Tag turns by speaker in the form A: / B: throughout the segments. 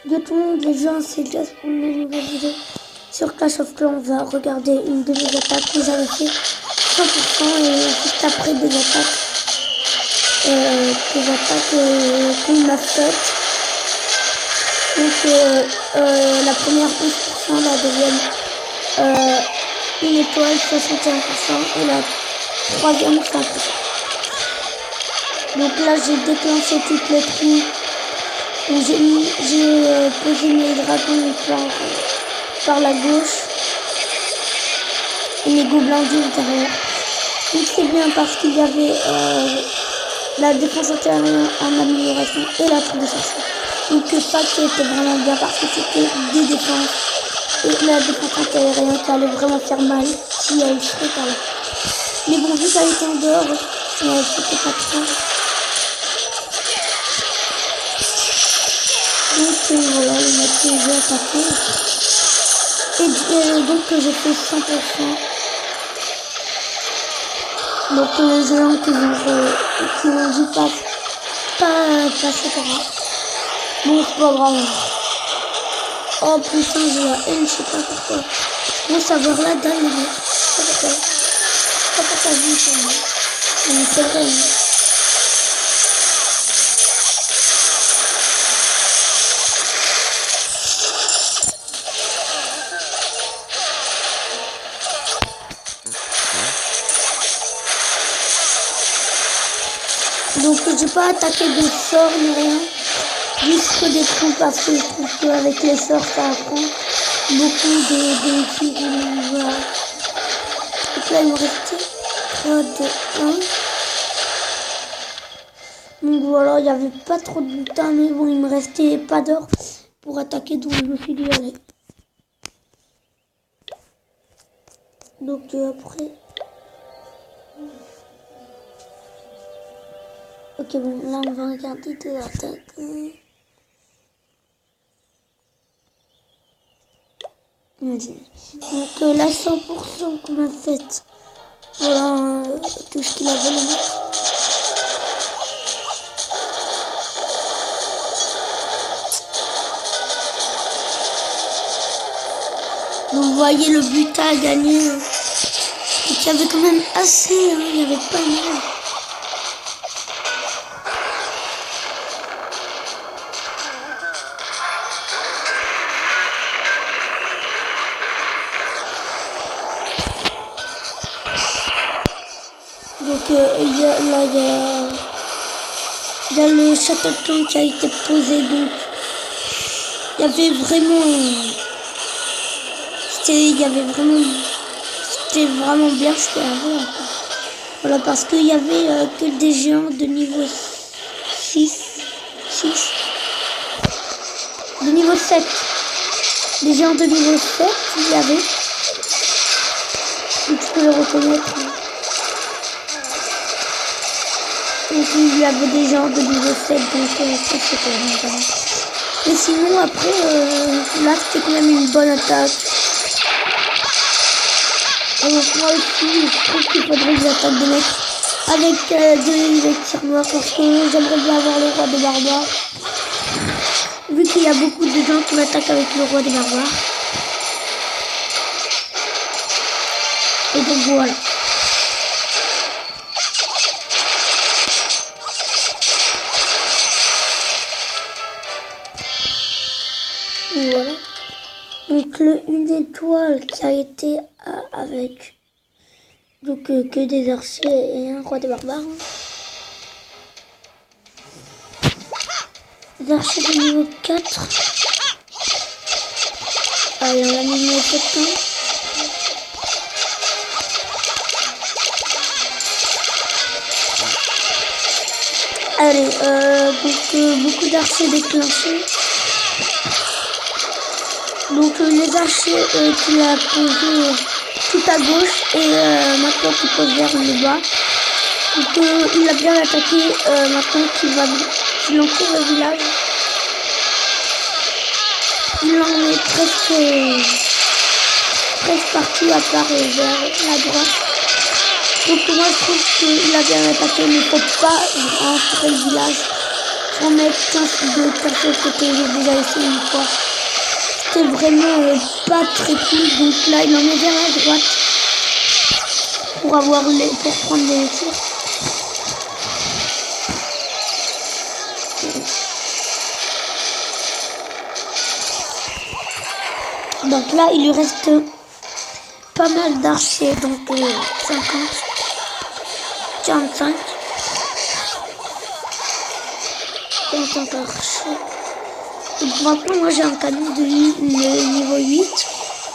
A: Yo tout le monde, les gens, c'est Jazz pour une nouvelle vidéo sur Clash of Clans. On va regarder une de mes attaques que j'avais fait 100% et juste après des attaques qu'on m'a faites. Donc la première 11%, la deuxième une étoile 61% et la troisième 100%. Donc là j'ai déclenché toutes les trous. J'ai posé mes dragons par la gauche et mes gobelins derrière. Donc c'est bien parce qu'il y avait la défense intérieure en amélioration et la tour de sorcier. Donc ça qui était vraiment bien parce que c'était des défenses et la défense intérieure qui allait vraiment faire mal si elle serait par là. Mais bon, vu qu'elle était en dehors, c'était pas trop. Donc voilà, on a déjà attaqué. Et donc j'ai fait 100%. Donc les gens qui ont dit pas c'est pas grave. Bon, c'est pas grave. Oh putain, j'ai la haine, je sais pas pourquoi. Bon, savoir la dalle, les mecs. Je sais pas pourquoi. Je sais pas pourquoi vu ça. Mais c'est vrai. Donc j'ai pas attaqué de sorts ni rien, juste que des trous parce que je trouve qu'avec les sorts ça apprend beaucoup de tirs. Voilà. Donc là il me restait 3, 2, 1. Donc voilà, il n'y avait pas trop de butin, mais bon il me restait pas d'or pour attaquer, donc je me suis dit allez. Donc après... Ok, bon, là, on va regarder des attaques. Donc, la 100% qu'on a faite. Voilà tout ce qu'il a volé. Donc, vous voyez le butin à gagner. Donc, il y avait quand même assez, hein, il n'y avait pas mal. Donc il y a le château de clan qui a été posé, donc il y avait vraiment c'était vraiment bien ce qu'il y avait encore. Voilà, parce qu'il y avait que des géants de niveau 6 de niveau 7, des géants de niveau 7 il y avait, donc tu peux le reconnaître. Donc il y avait des gens de niveau 7, donc ça c'était vraiment pas mal. Mais sinon après, là c'était quand même une bonne attaque. Et donc moi aussi, je trouve qu'il faudrait que j'attaque des mecs avec des tirs noirs parce que j'aimerais bien avoir le roi des barbares. Vu qu'il y a beaucoup de gens qui m'attaquent avec le roi des barbares. Et donc voilà. Voilà. Donc une étoile qui a été avec donc que des archers et un roi des barbares. Des archers de niveau 4. Allez, on l'a mis niveau 7. Allez, donc beaucoup d'archers déclenchés. Donc les archers qu'il a posés tout à gauche et maintenant qu'il pose vers le bas. Donc il a bien attaqué, maintenant qu'il entoure le village. Il en est presque partout à part vers la droite. Donc moi je trouve qu'il a bien attaqué, mais il ne faut pas entrer le village. remettre 15 de café que j'ai déjà essayé une fois. C'était vraiment pas très cool. Donc là, il en met vers la droite pour prendre les tirs. Donc là, il lui reste pas mal d'archers, donc 50, 45. 45 archers. Donc maintenant, moi j'ai un canon de niveau 8.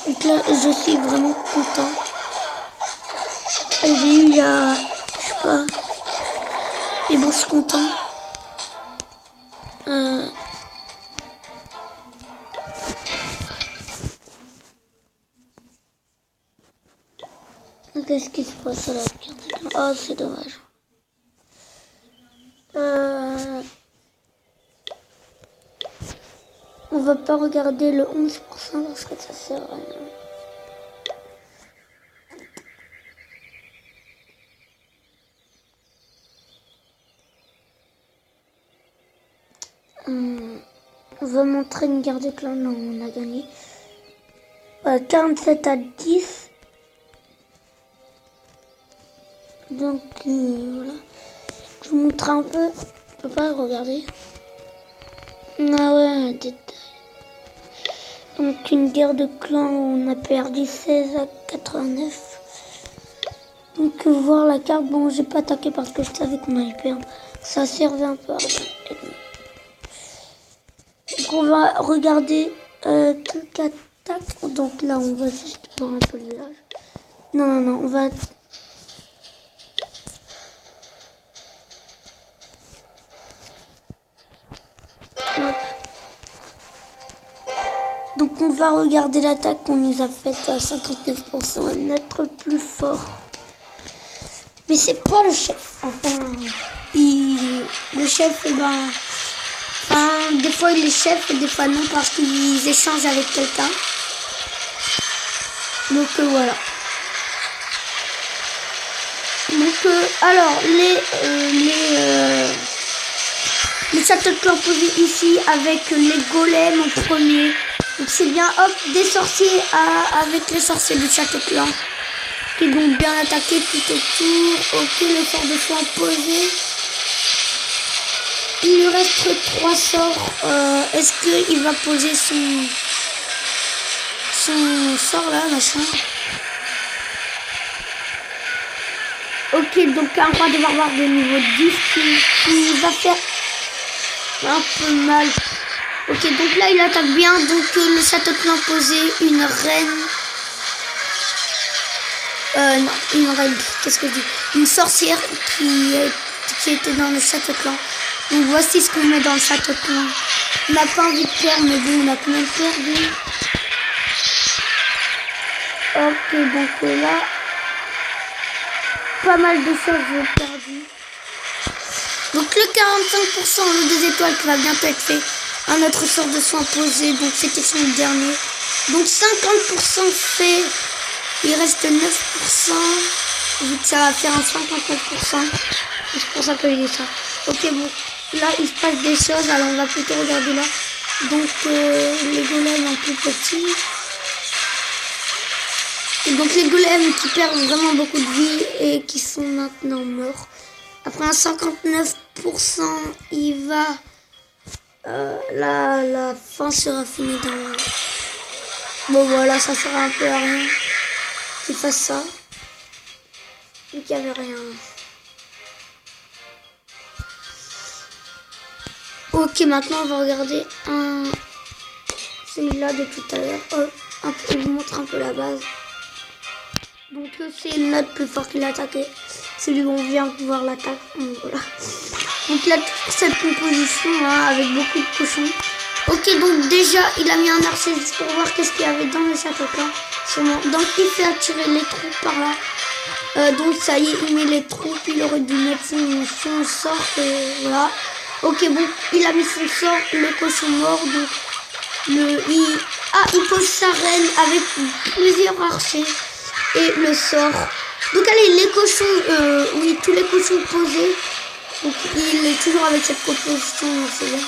A: Donc là, je suis vraiment content. J'ai eu il y a, je sais pas, mais bon, je suis content. Qu'est-ce qui se passe à la carte? Oh, c'est dommage. On va pas regarder le 11% parce que ça sert à rien. On va montrer une guerre de clan. Non, on a gagné. 47 à 10. Donc voilà. Je vous montre un peu. Je peux pas regarder. Ah ouais, un détail. Donc une guerre de clans où on a perdu 16 à 89. Donc voir la carte. Bon, j'ai pas attaqué parce que je savais qu'on allait perdre. Ça servait un peu à rien. Donc on va regarder quelques attaques. Donc là, on va juste voir un peu le village. Non, on va... Donc on va regarder l'attaque qu'on nous a faite à 59%, notre plus fort. Mais c'est pas le chef. Enfin, le chef, des fois il est chef et des fois non parce qu'ils échangent avec quelqu'un. Donc voilà. Donc alors les châteaux de clan posés ici avec les golems en premier. Donc c'est bien, hop, des sorciers avec les sorciers du château clan qui vont bien attaquer tout autour. Ok, le sort de soin posé. Il lui reste 3 sorts. Est-ce qu'il va poser son sort là, machin? Ok, donc un roi de barbare de niveau 10 qui va faire un peu mal. Ok, donc là il attaque bien. Donc le château de clan posé, une reine. Non, une reine, qu'est-ce que je dis? Une sorcière qui était dans le château de clan. Donc voici ce qu'on met dans le château de clan. On n'a pas envie de perdre, mais bon, on a quand même perdu. Ok, donc là, pas mal de choses perdues. Donc le 45%, le 2 étoiles qui va bientôt être fait. Un autre sort de soin posé, donc c'était son dernier. Donc 50% fait. Il reste 9%. Vu que ça va faire un 59%. C'est pour ça que j'ai dit ça. Ok, bon. Là, il se passe des choses. Alors, on va plutôt regarder là. Donc, les golems un peu petits. Et donc, les golems qui perdent vraiment beaucoup de vie et qui sont maintenant morts. Après un 59%, il va... la fin sera finie dans... Bon, voilà, ça sert un peu à rien qu'il fasse ça. Donc, il n'y avait rien. Ok, maintenant, on va regarder celui-là de tout à l'heure. Je vous montre un peu la base. Donc, c'est notre plus fort qui l'a attaqué. Celui où on vient de voir l'attaque. Voilà. Donc, là, cette composition hein, avec beaucoup de cochons. Ok, donc déjà, il a mis un archer juste pour voir qu'est-ce qu'il y avait dans le château clan. Donc, il fait attirer les troupes par là. Donc, ça y est, il met les troupes. Il aurait dû mettre son sort. Voilà. Ok, bon, il a mis son sort, le cochon mort. Donc, il pose sa reine avec plusieurs archers. Et le sort. Donc, allez, les cochons, oui, tous les cochons posés. Donc il est toujours avec cette composition, c'est bien.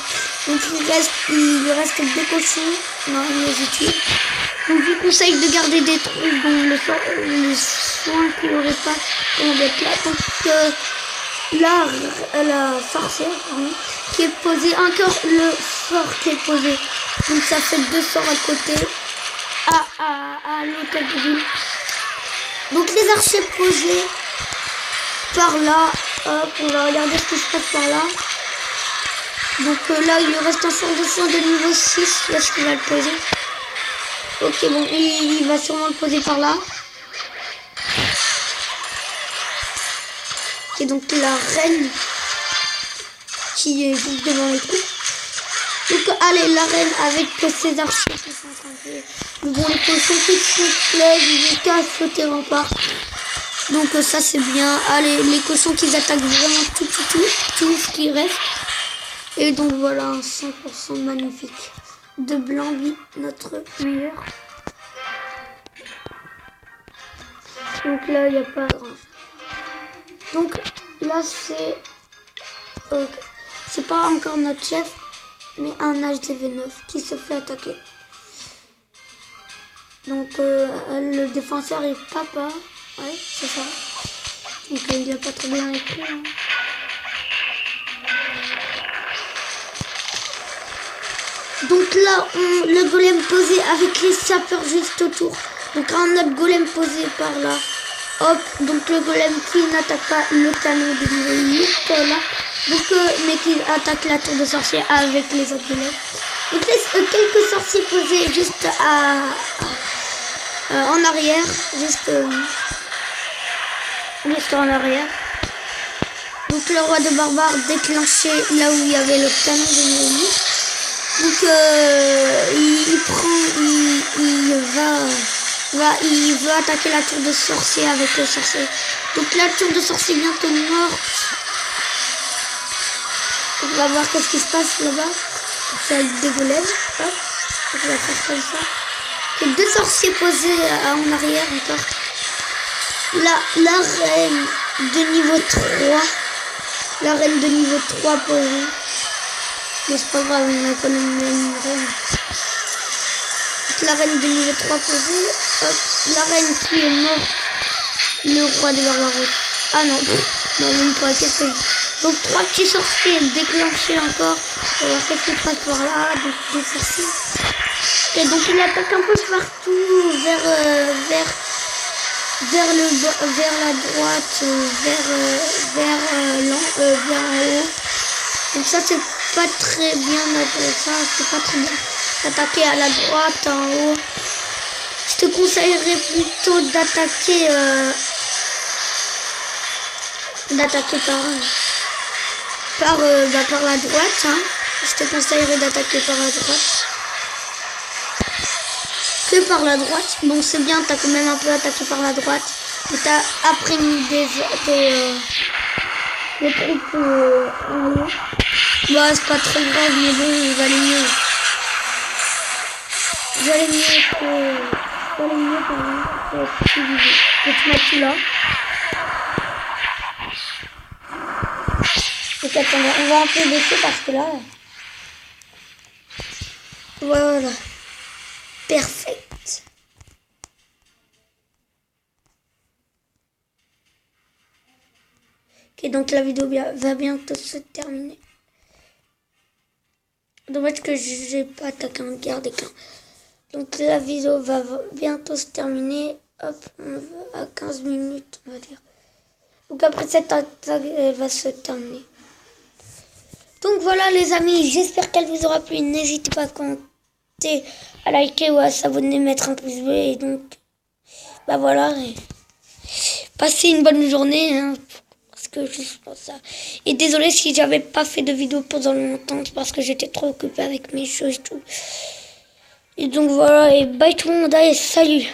A: Donc il lui reste 2 cochons. Non, il les utilise. Donc je vous conseille de garder des trucs dont le soin qu'il n'aurait pas comment d'être là. Donc la sorcière qui est posée, encore le sort qui est posé. Donc ça fait 2 sorts à côté à l'hôtel de ville. Donc les archers posés par là. Hop, on va regarder ce qui se passe par là. Donc là il lui reste un sort de soin de niveau 6. Là je vais le poser. Ok, bon, il va sûrement le poser par là. Et donc la reine qui est juste devant les trous. Donc allez, la reine avec ses archers qui sont en train de... Bon, les cochons qui se lèvent, ils cassent le terrain par. Donc ça c'est bien. Allez, les cochons qui attaquent vraiment tout ce qui reste. Et donc voilà, un 100% magnifique. De Blambi, notre meilleur. Donc là, il n'y a pas grand. Donc là, c'est pas encore notre chef, mais un HDV9 qui se fait attaquer. Donc le défenseur est papa. Ouais, c'est ça. Donc il a pas très bien écrit. Hein. Donc là, le golem posé avec les sapeurs juste autour. Donc un autre golem posé par là. Hop, donc le golem qui n'attaque pas le canon de niveau 8 là. Donc, mais qui attaque la tour de sorcier avec les autres golems. Donc quelques sorciers posés juste en arrière. Juste en arrière. Donc le roi de barbare déclenché là où il y avait le canon de niveau 8. Donc il veut attaquer la tour de sorcier avec le sorcier. Donc la tour de sorcier est bientôt morte. On va voir qu'est-ce qui se passe là-bas. C'est des golems. Hop. On va faire comme ça. Il y a 2 sorciers posés en arrière encore. La reine de niveau 3. La reine de niveau 3 posée. Mais c'est pas grave, on a quand même une reine. La reine de niveau 3 posée. Hop. La reine qui est morte. Le roi de barbaros. Ah non. Non, même pas. Qu'est-ce que je... Donc 3 petits sorciers déclenchés encore. On va voir qu'est-ce qui passe par là. Donc des sorciers. Et donc il attaque un peu partout. Vers la droite. Vers en haut. Donc ça c'est pas très bien ça, c'est pas très bien d'attaquer à la droite, en haut. Je te conseillerais plutôt d'attaquer par la droite. Hein. Je te conseillerais d'attaquer par la droite. Que par la droite. Bon, c'est bien, t'as quand même un peu attaqué par la droite. Mais t'as après mis des troupes en haut. Bah, c'est pas très grave, mais bon, il valait mieux. Valait mieux que tu mettes tout là. Donc attendez, on va un peu baisser parce que là... Voilà. Perfect. Ok, donc la vidéo va bientôt se terminer. Dommage que j'ai pas attaqué un garde et qu'un. Donc la vidéo va bientôt se terminer. Hop, on va à 15 minutes, on va dire. Donc après cette attaque, elle va se terminer. Donc voilà les amis, j'espère qu'elle vous aura plu. N'hésitez pas à commenter, à liker ou à s'abonner, mettre un pouce bleu. Et donc, bah voilà. Passez une bonne journée. Hein. Que je pense ça. Et désolé si j'avais pas fait de vidéo pendant longtemps parce que j'étais trop occupée avec mes choses et tout. Et donc voilà, et bye tout le monde, allez, salut.